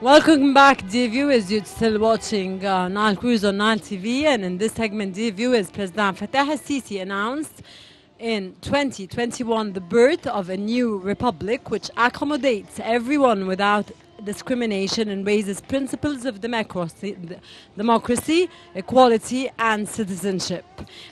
Welcome back, dear viewers. You're still watching Nile Cruise on Nile TV, and in this segment, dear viewers, President Fattah al-Sisi announced in 2021 the birth of a new republic which accommodates everyone without discrimination and raises principles of democracy, equality, and citizenship.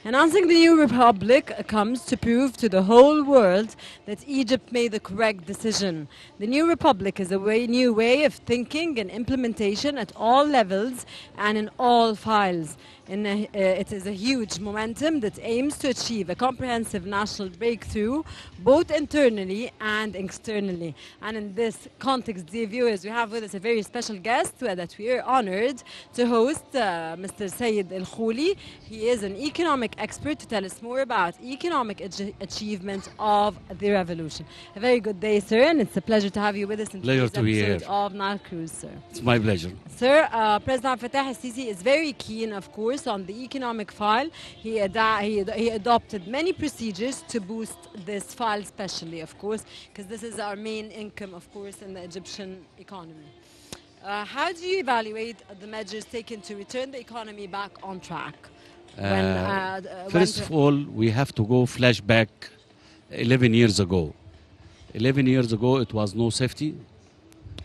Announcing the new republic comes to prove to the whole world that Egypt made the correct decision. The new republic is a new way of thinking and implementation at all levels and in all files. It is a huge momentum that aims to achieve a comprehensive national breakthrough, both internally and externally. And in this context, dear viewers, we have with us a very special guest that we are honored to host, Mr. Sayyid Kholy. He is an economic expert to tell us more about economic achievement of the revolution. A very good day, sir, and it's a pleasure to have you with us in today's episode of Nile Cruise, sir. It's my pleasure. Sir, President Fattah al-Sisi is very keen, of course, on the economic file. He adopted many procedures to boost this file, especially, of course, because this is our main income, of course, in the Egyptian economy. How do you evaluate the measures taken to return the economy back on track? First of all, we have to go flashback 11 years ago. 11 years ago, it was no safety,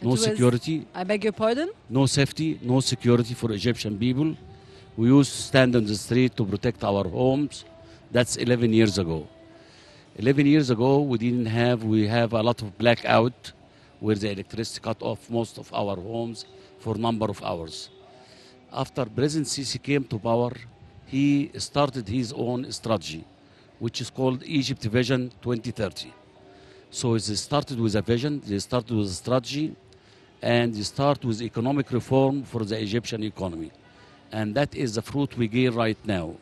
no security. I beg your pardon? No safety, no security for Egyptian people. We used to stand on the street to protect our homes. That's 11 years ago. 11 years ago, we have a lot of blackout where the electricity cut off most of our homes for a number of hours. After President Sisi came to power, he started his own strategy, which is called Egypt Vision 2030. So they started with a vision, they started with a strategy, and they start with economic reform for the Egyptian economy. And that is the fruit we gain right now.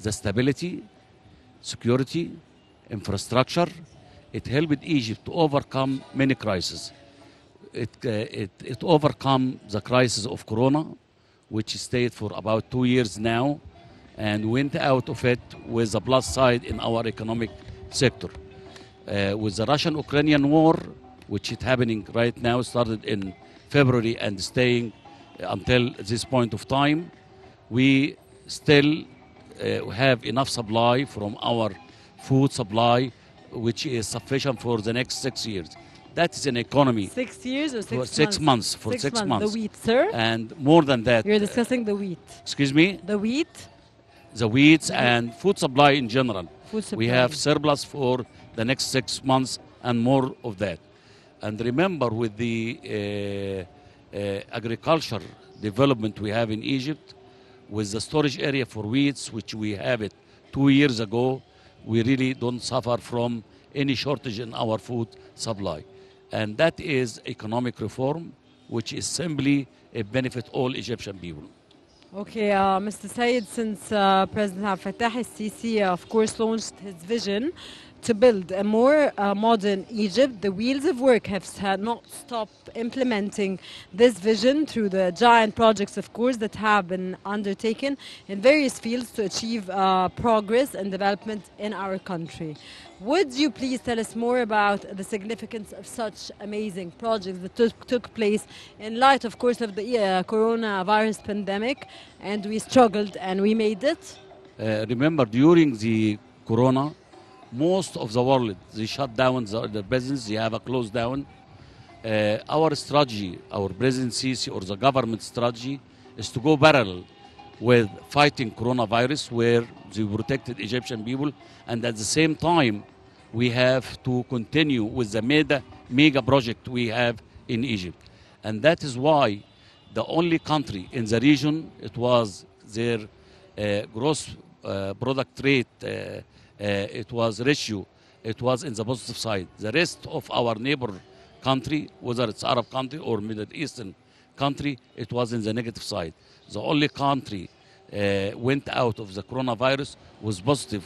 The stability, security, infrastructure, it helped Egypt to overcome many crises. It overcome the crisis of Corona, which stayed for about 2 years now, and went out of it with a plus side in our economic sector. With the Russian-Ukrainian war, which is happening right now, started in February and staying until this point of time, we still have enough supply from our food supply, which is sufficient for the next 6 years. That is an economy. 6 years or 6 months? 6 months, for 6 months. The wheat, sir? And more than that. You're discussing the wheat. Excuse me? The wheat? The wheat and food supply in general. Food supply. We have surplus for the next 6 months and more of that. And remember, with the agriculture development we have in Egypt, with the storage area for wheats, which we have it 2 years ago, we really don't suffer from any shortage in our food supply. And that is economic reform, which is simply a benefit all Egyptian people. Okay, Mr. Said, since President Fattah al-Sisi, of course, launched his vision to build a more modern Egypt, the wheels of work have not stopped implementing this vision through the giant projects, of course, that have been undertaken in various fields to achieve progress and development in our country. Would you please tell us more about the significance of such amazing projects that took place in light, of course, of the coronavirus pandemic, and we struggled and we made it? Remember, during the corona, most of the world, they shut down the business, they have a close down. Our strategy, our President Sisi or the government strategy is to go parallel with fighting coronavirus, where they protected Egyptian people, and at the same time, we have to continue with the mega project we have in Egypt. And that is why the only country in the region, it was their gross product rate, it was ratio, it was in the positive side. The rest of our neighbor country, whether it's Arab country or Middle Eastern country, it was in the negative side. The only country went out of the coronavirus with positive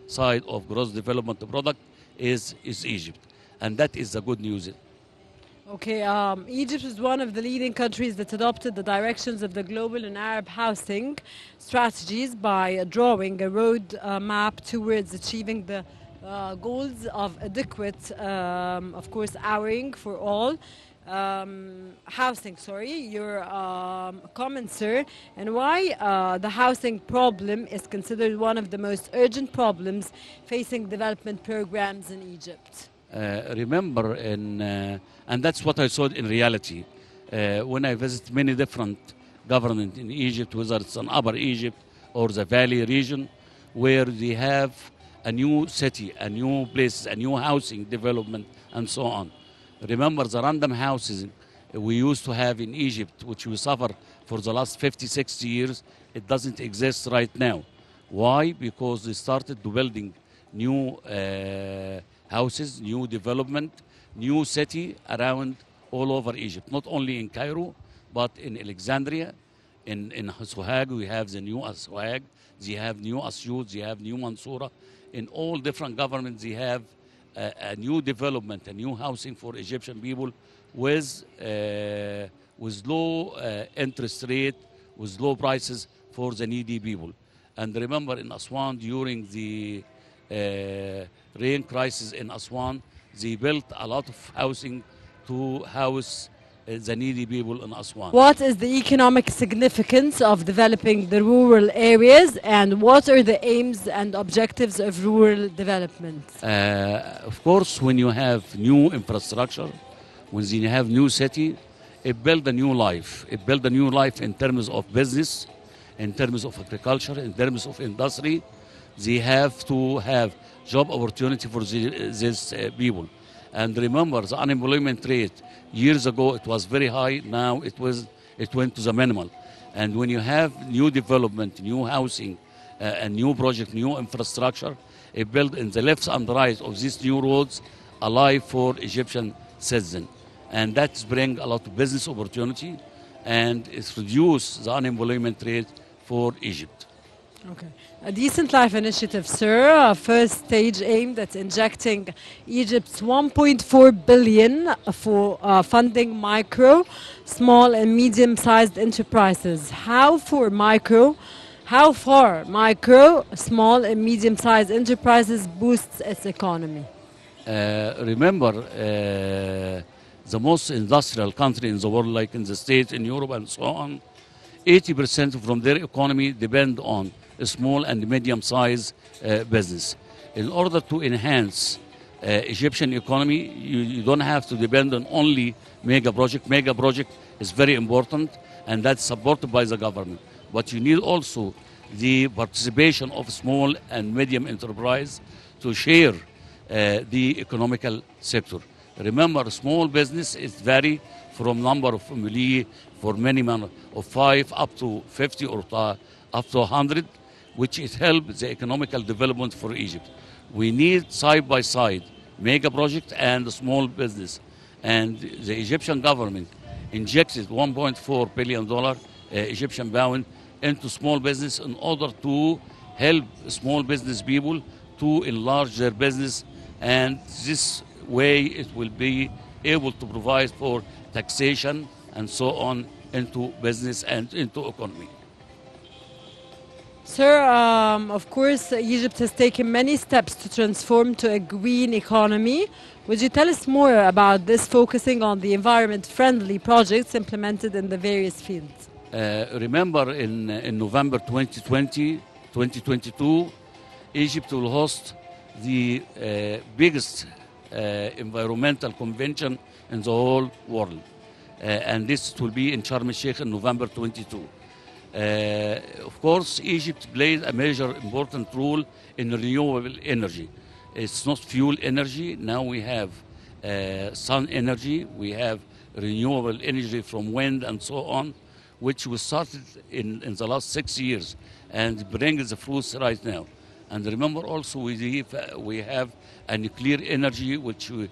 side of gross development product is Egypt. And that is the good news. Okay, Egypt is one of the leading countries that adopted the directions of the global and Arab housing strategies by drawing a road map towards achieving the goals of adequate, of course, housing for all. housing, sorry, your comment, sir, and why the housing problem is considered one of the most urgent problems facing development programs in Egypt. Remember, and that's what I saw in reality when I visit many different governments in Egypt, whether it's in Upper Egypt or the Valley region, where they have a new city, a new place, a new housing development, and so on. Remember the random houses we used to have in Egypt, which we suffer for the last 50, 60 years, it doesn't exist right now. Why? Because they started building new houses, new development, new city around all over Egypt, not only in Cairo, but in Alexandria, in Sohag, we have the new Sohag, they have new Asyut, they have new Mansoura. In all different governments, they have a new development, a new housing for Egyptian people with low interest rate, with low prices for the needy people. And remember in Aswan, during the rain crisis in Aswan, they built a lot of housing to house the needy people in Aswan. What is the economic significance of developing the rural areas, and what are the aims and objectives of rural development? Of course, when you have new infrastructure, when you have new city, it builds a new life. It builds a new life in terms of business, in terms of agriculture, in terms of industry. They have to have job opportunity for these people. And remember, the unemployment rate years ago it was very high. Now it went to the minimal. And when you have new development, new housing, a new project, new infrastructure, it built in the left and right of these new roads a life for Egyptian citizens, and that brings a lot of business opportunity, and it reduces the unemployment rate for Egypt. Okay. A Decent Life initiative, sir, a first stage aimed at injecting Egypt's 1.4 billion for funding micro, small and medium-sized enterprises. How far micro, small and medium-sized enterprises boosts its economy? Remember, the most industrial country in the world, like in the States, in Europe, and so on, 80% from their economy depend on a small and medium-sized business. In order to enhance Egyptian economy, you don't have to depend on only mega project. Mega project is very important, and that's supported by the government. But you need also the participation of small and medium enterprise to share the economical sector. Remember, small business is vary from number of employees for minimum of 5 up to 50 or up to 100, which it helps the economical development for Egypt. We need side by side mega project and small business, and the Egyptian government injected $1.4 billion Egyptian pound into small business in order to help small business people to enlarge their business, and this way it will be able to provide for taxation and so on into business and into economy. Sir, of course, Egypt has taken many steps to transform to a green economy. Would you tell us more about this, focusing on the environment-friendly projects implemented in the various fields? Remember, in November 2022, Egypt will host the biggest environmental convention in the whole world. And this will be in Sharm el-Sheikh in November 22. Of course, Egypt plays a major important role in renewable energy. It's not fuel energy. Now we have sun energy. We have renewable energy from wind and so on, which we started in the last 6 years and brings the fruits right now. And remember also we have a nuclear energy which will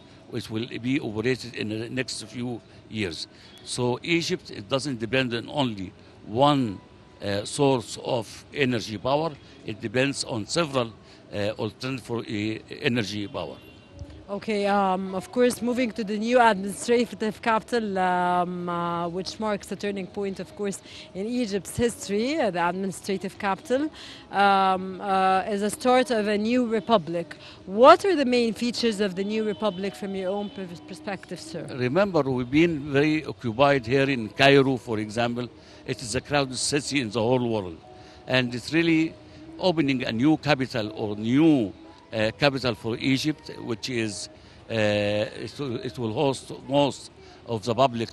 be operated in the next few years. So Egypt, it doesn't depend on only one source of energy power. It depends on several alternative for energy power. Okay, of course, moving to the new administrative capital, which marks a turning point, of course, in Egypt's history, the administrative capital, is a start of a new republic. What are the main features of the new republic from your own perspective, sir? Remember, we've been very occupied here in Cairo, for example. It is the crowded city in the whole world. And it's really opening a new capital or new capital for Egypt, which is it will host most of the public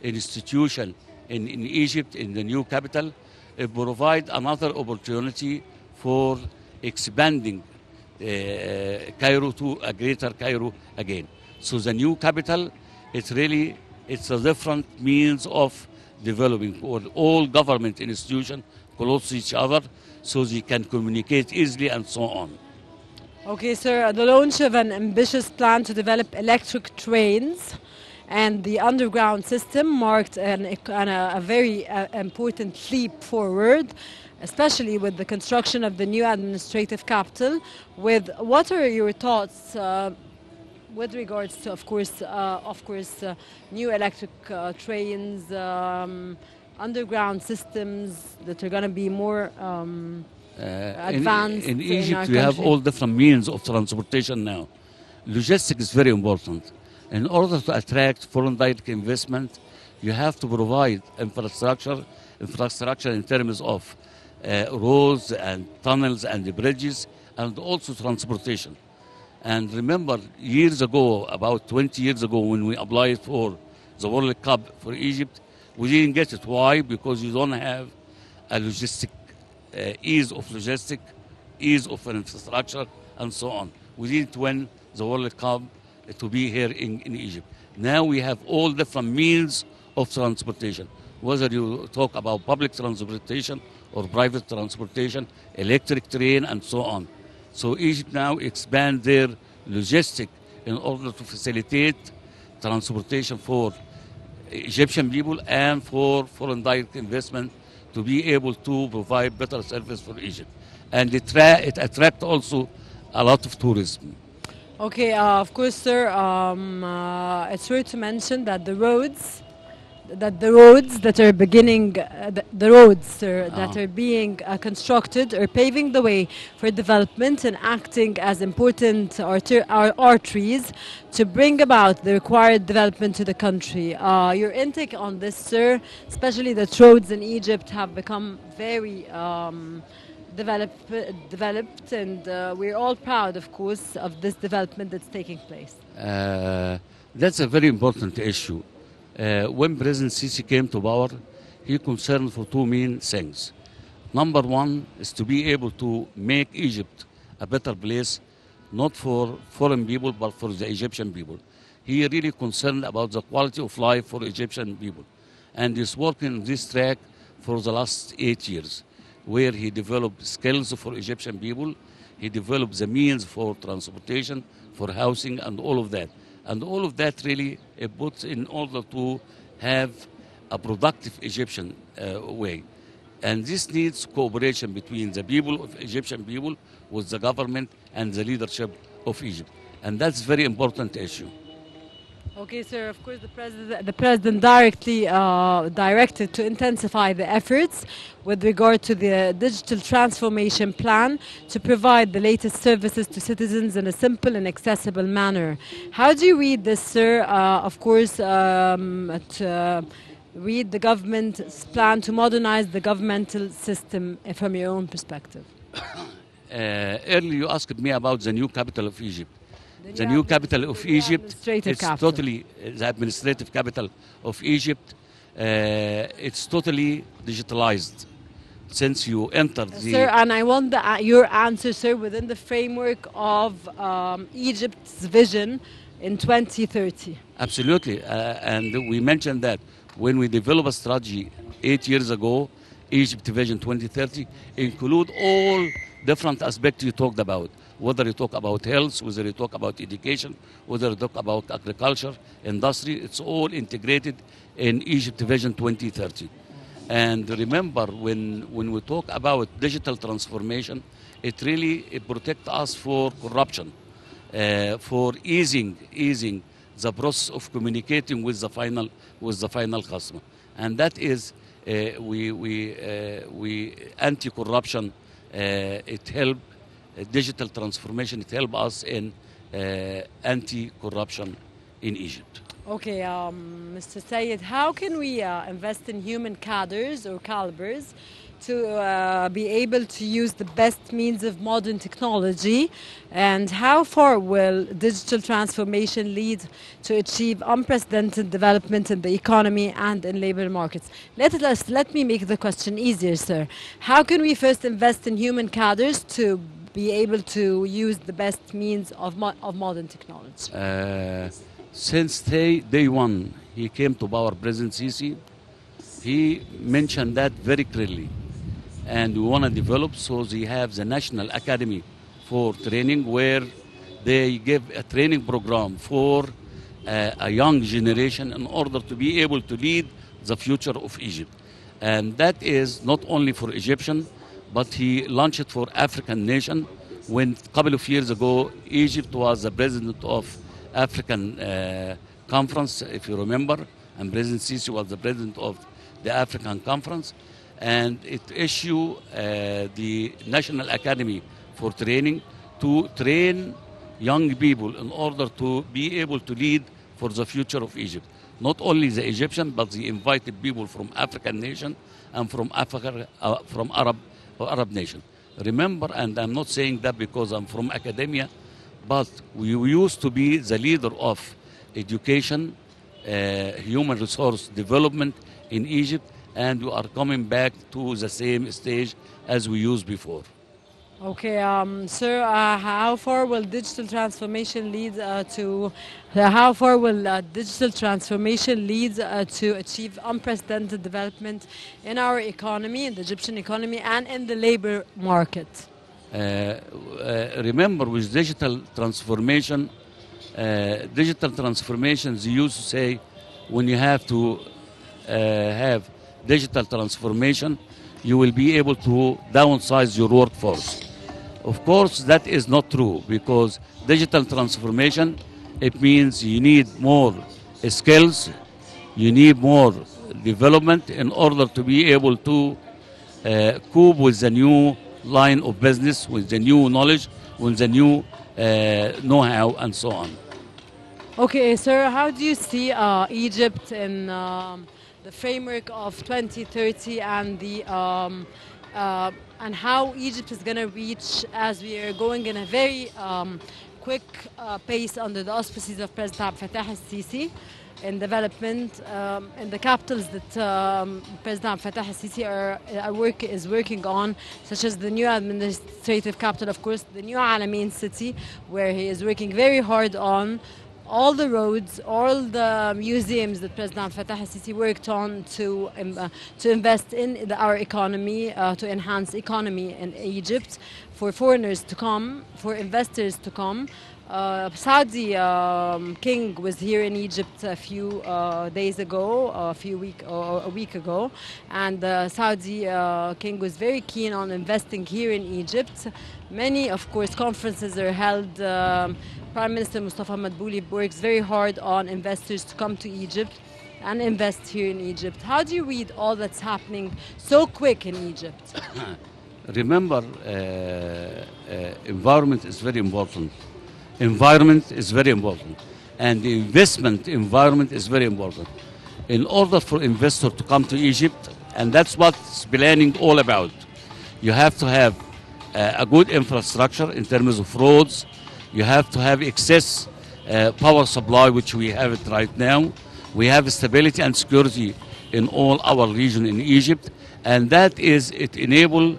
institution in Egypt in the new capital. It provide another opportunity for expanding Cairo to a greater Cairo again. So the new capital, it's a different means of developing all government institutions close to each other so they can communicate easily and so on. Okay, sir, the launch of an ambitious plan to develop electric trains and the underground system marked a very important leap forward, especially with the construction of the new administrative capital. What are your thoughts with regards to, of course, new electric trains, underground systems that are going to be more advanced in Egypt, our we have country? all different means of transportation now. Logistics is very important. In order to attract foreign direct investment, you have to provide infrastructure in terms of roads and tunnels and bridges, and also transportation. And remember, years ago, about 20 years ago, when we applied for the World Cup for Egypt, we didn't get it. Why? Because you don't have a ease of infrastructure, and so on. We didn't win the World Cup to be here in Egypt. Now we have all different means of transportation, whether you talk about public transportation or private transportation, electric train, and so on. So Egypt now expand their logistic in order to facilitate transportation for Egyptian people and for foreign direct investment to be able to provide better service for Egypt. And it attracts also a lot of tourism. Okay, of course, sir. It's worth to mention that the roads that are beginning, the roads, sir, that are being constructed are paving the way for development and acting as important arteries to bring about the required development to the country. Your intake on this, sir, especially that roads in Egypt have become very developed, and we're all proud, of course, of this development that's taking place. That's a very important issue. When President Sisi came to power, he concerned for two main things. Number one is to be able to make Egypt a better place, not for foreign people, but for the Egyptian people. He really concerned about the quality of life for Egyptian people. And he's working on this track for the last 8 years, where he developed skills for Egyptian people. He developed the means for transportation, for housing, and all of that. And all of that really puts in order to have a productive Egyptian way. And this needs cooperation between the people of Egyptian people with the government and the leadership of Egypt. And that's a very important issue. Okay, sir. Of course, the president directly directed to intensify the efforts with regard to the digital transformation plan to provide the latest services to citizens in a simple and accessible manner. How do you read this, sir? Of course, to read the government's plan to modernize the governmental system from your own perspective. Earlier, you asked me about the new capital of Egypt. The new capital of Egypt, it's totally the administrative capital of Egypt. It's totally digitalized since you entered the... Sir, and I want your answer, sir, within the framework of Egypt's vision in 2030. Absolutely. And we mentioned that when we developed a strategy 8 years ago, Egypt Vision 2030, include all different aspects you talked about. Whether you talk about health, whether you talk about education, whether you talk about agriculture, industry, it's all integrated in Egypt Vision 2030. And remember, when we talk about digital transformation, it protects us for corruption. for easing the process of communicating with the final customer, and that is we anti-corruption. It help digital transformation. It help us in anti-corruption in Egypt. Okay, Mr. Sayed, how can we invest in human cadres or calibers to be able to use the best means of modern technology, and how far will digital transformation lead to achieve unprecedented development in the economy and in labor markets? Let me make the question easier, sir. How can we first invest in human cadres to be able to use the best means of modern technology? Since day one, he came to power, President Sisi, he mentioned that very clearly. And we want to develop, so they have the National Academy for Training, where they give a training program for a young generation in order to be able to lead the future of Egypt. And that is not only for Egyptian, but he launched it for African nation. When a couple of years ago, Egypt was the president of African conference, if you remember, and President Sisi was the president of the African conference, and it issued the National Academy for Training to train young people in order to be able to lead for the future of Egypt. Not only the Egyptian, but the invited people from African nation and from Africa, from Arab nation. Remember, and I'm not saying that because I'm from academia, but we used to be the leader of education, human resource development in Egypt, and we are coming back to the same stage as we used before. Okay, sir, how far will digital transformation lead to achieve unprecedented development in our economy, in the Egyptian economy, and in the labor market? Remember, with digital transformation, they used to say when you have to have digital transformation, you will be able to downsize your workforce. Of course, that is not true, because digital transformation, it means you need more skills, you need more development in order to be able to cope with the new line of business, with the new knowledge, with the new know-how, and so on. Okay, sir, how do you see Egypt in the framework of 2030 and the and how Egypt is going to reach, as we are going in a very quick pace under the auspices of President Abdel Fattah al-Sisi in development in the capitals that President Abdel Fattah al-Sisi is working on, such as the new administrative capital, of course, the new Alamein city, where he is working very hard on all the roads, all the museums that President Fattah al-Sisi worked on to invest in our economy, to enhance economy in Egypt, for foreigners to come, for investors to come. Saudi king was here in Egypt a few days ago, a week ago, and the Saudi king was very keen on investing here in Egypt. Many, of course, conferences are held. Prime Minister Mustafa Madbouli works very hard on investors to come to Egypt and invest here in Egypt. How do you read all that's happening so quick in Egypt? Remember, environment is very important. Environment is very important. And the investment environment is very important. In order for investor to come to Egypt, and that's what planning all about, you have to have a good infrastructure in terms of roads. You have to have excess power supply, which we have it right now. We have stability and security in all our region in Egypt, and that is, it enable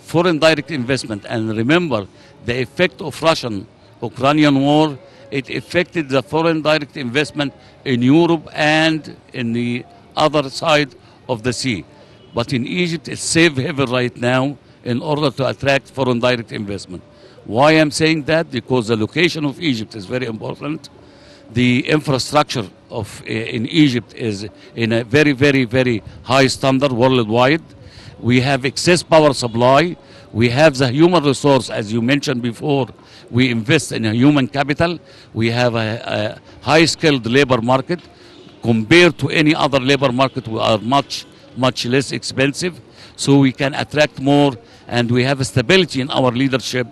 foreign direct investment. And remember, the effect of Russian-Ukrainian war, it affected the foreign direct investment in Europe and in the other side of the sea. But in Egypt, it's safe haven right now in order to attract foreign direct investment. Why I'm saying that? Because the location of Egypt is very important. The infrastructure in Egypt is in a very, very, very high standard worldwide. We have excess power supply. We have the human resource, as you mentioned before, We invest in a human capital. We have a high-skilled labor market. Compared to any other labor market, we are much, much less expensive. So we can attract more, and we have a stability in our leadership.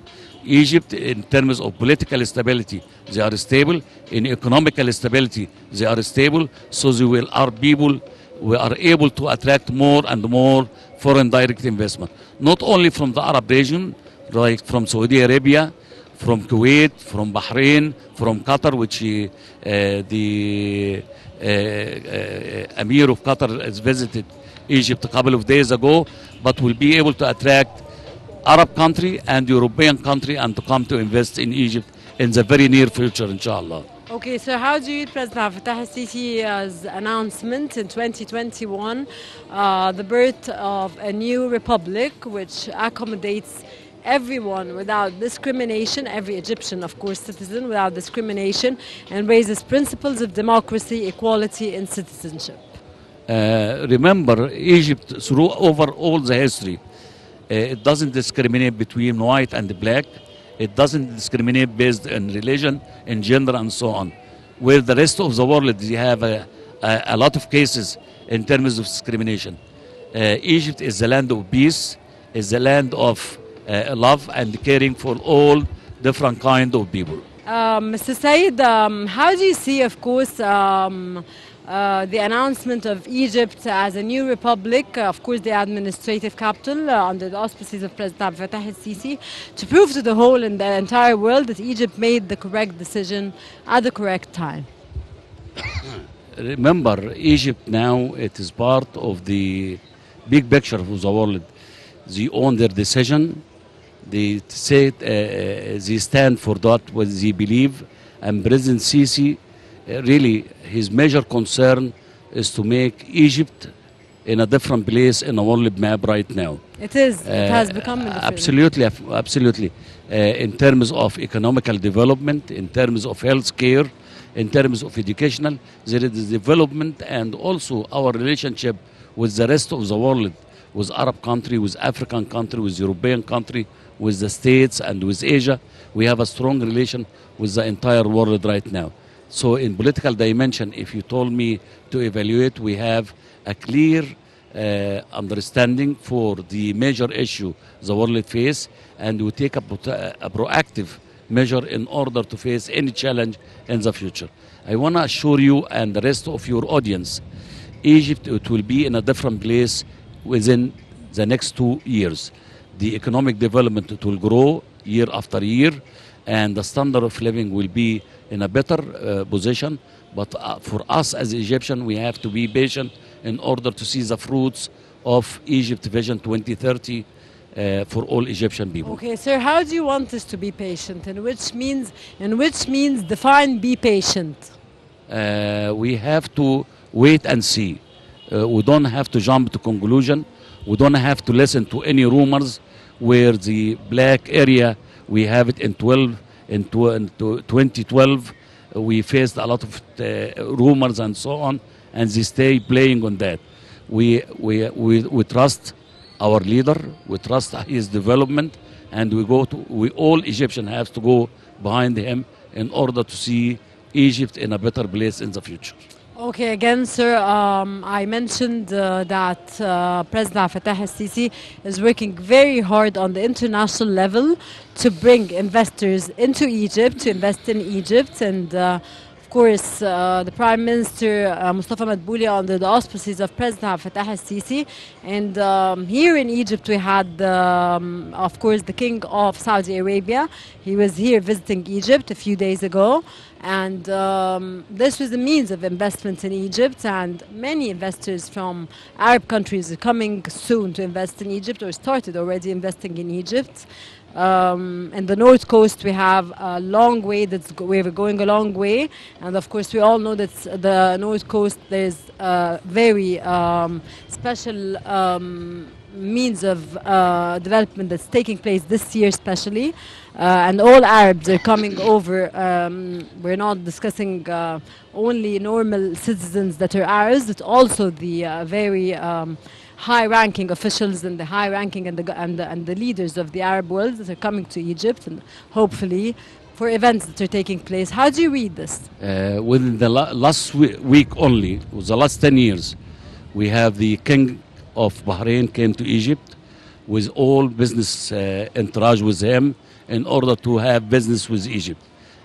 Egypt, in terms of political stability, they are stable. In economical stability, they are stable. So our people, we are able to attract more and more foreign direct investment. Not only from the Arab region, like from Saudi Arabia, from Kuwait, from Bahrain, from Qatar, which the Emir of Qatar has visited Egypt a couple of days ago, but will be able to attract Arab country and European country and to come to invest in Egypt in the very near future, inshallah. Okay, so how do you read President Fattah al-Sisi's announcement in 2021, the birth of a new republic which accommodates everyone without discrimination, every Egyptian, of course, citizen without discrimination, and raises principles of democracy, equality, and citizenship? Remember, Egypt, through over all the history, it doesn't discriminate between white and black. It doesn't discriminate based on religion and gender and so on. Where the rest of the world, they have a lot of cases in terms of discrimination. Egypt is the land of peace, is the land of love and caring for all different kind of people. Mr. Said, how do you see, of course, the announcement of Egypt as a new republic, of course the administrative capital under the auspices of President Fattah al-Sisi, to prove to the whole and the entire world that Egypt made the correct decision at the correct time? Remember, Egypt now, it is part of the big picture of the world. They own their decision. They say they stand for that what they believe, and President Sisi, really his major concern is to make Egypt in a different place in the world map right now. It is. It has become absolutely, absolutely. In terms of economical development, in terms of health care, in terms of educational, there is development, and also our relationship with the rest of the world, with Arab country, with African country, with European country, with the States and with Asia. We have a strong relation with the entire world right now. So in political dimension, if you told me to evaluate, we have a clear understanding for the major issue the world face, and we take a proactive measure in order to face any challenge in the future. I want to assure you and the rest of your audience, Egypt, it will be in a different place within the next 2 years. The economic development, it will grow year after year, and the standard of living will be in a better position. But for us as Egyptian, we have to be patient in order to see the fruits of Egypt Vision 2030 for all Egyptian people. Okay, sir, how do you want us to be patient? And which means define be patient? We have to wait and see. We don't have to jump to conclusion. We don't have to listen to any rumors where the black area, we have it in 2012, we faced a lot of rumors and so on, and they stay playing on that. We trust our leader, we trust his development, and we all Egyptians have to go behind him in order to see Egypt in a better place in the future. Okay, again, sir, I mentioned that President Fattah al-Sisi is working very hard on the international level to bring investors into Egypt, to invest in Egypt, and of course, the Prime Minister Mustafa Madbouli under the auspices of President Fattah al-Sisi. And here in Egypt we had, of course, the King of Saudi Arabia. He was here visiting Egypt a few days ago. And this was a means of investment in Egypt, and many investors from Arab countries are coming soon to invest in Egypt or started already investing in Egypt. In the North Coast we have a long way, we're going a long way, and of course we all know that the North Coast there's a very special means of development that's taking place this year especially, and all Arabs are coming over. We're not discussing only normal citizens that are Arabs, but also the very high-ranking officials and the high-ranking and the leaders of the Arab world that are coming to Egypt, and hopefully for events that are taking place. How do you read this? Within the last week only, it was the last 10 years, we have the king of Bahrain came to Egypt with all business entourage with him in order to have business with Egypt.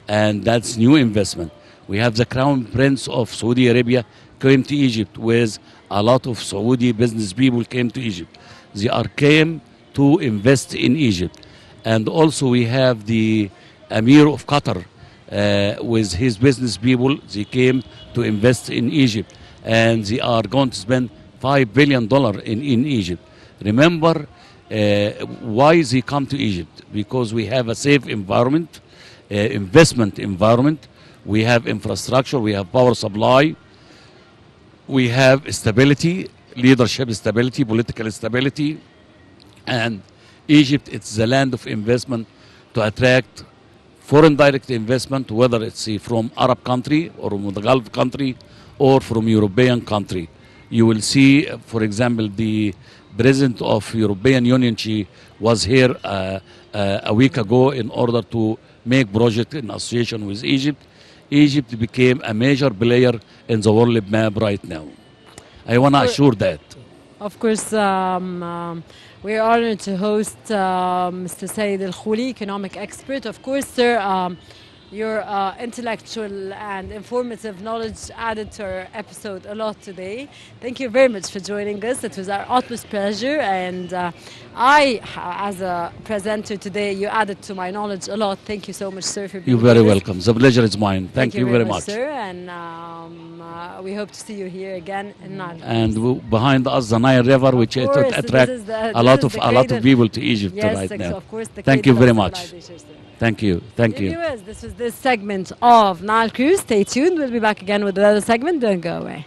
And that's new investment. We have the crown prince of Saudi Arabia came to Egypt with a lot of Saudi business people came to Egypt. They are came to invest in Egypt. And also we have the Emir of Qatar with his business people. They came to invest in Egypt. And they are going to spend $5 billion in Egypt. Remember why they come to Egypt? Because we have a safe environment, investment environment. We have infrastructure, we have power supply, we have stability, leadership stability, political stability. And Egypt, it's the land of investment to attract foreign direct investment, whether it's from Arab country or from the Gulf country or from European country. You will see, for example, the president of European Union, she was here a week ago in order to make project in association with Egypt. Egypt became a major player in the world map right now. I want to assure that. Of course, we're honored to host Mr. Said Kholy, economic expert. Of course, sir, your intellectual and informative knowledge added to our episode a lot today. Thank you very much for joining us. It was our utmost pleasure, and as a presenter today, you added to my knowledge a lot. Thank you so much, sir, for being You're very with us. welcome. The pleasure is mine. Thank you very much. Sir, and we hope to see you here again in Nile. And behind us, the Nile River, which attracts a lot of people to Egypt right now. Of course, thank you very much. Thank you. Thank you. Viewers, this was this segment of Nile Cruise. Stay tuned. We'll be back again with another segment. Don't go away.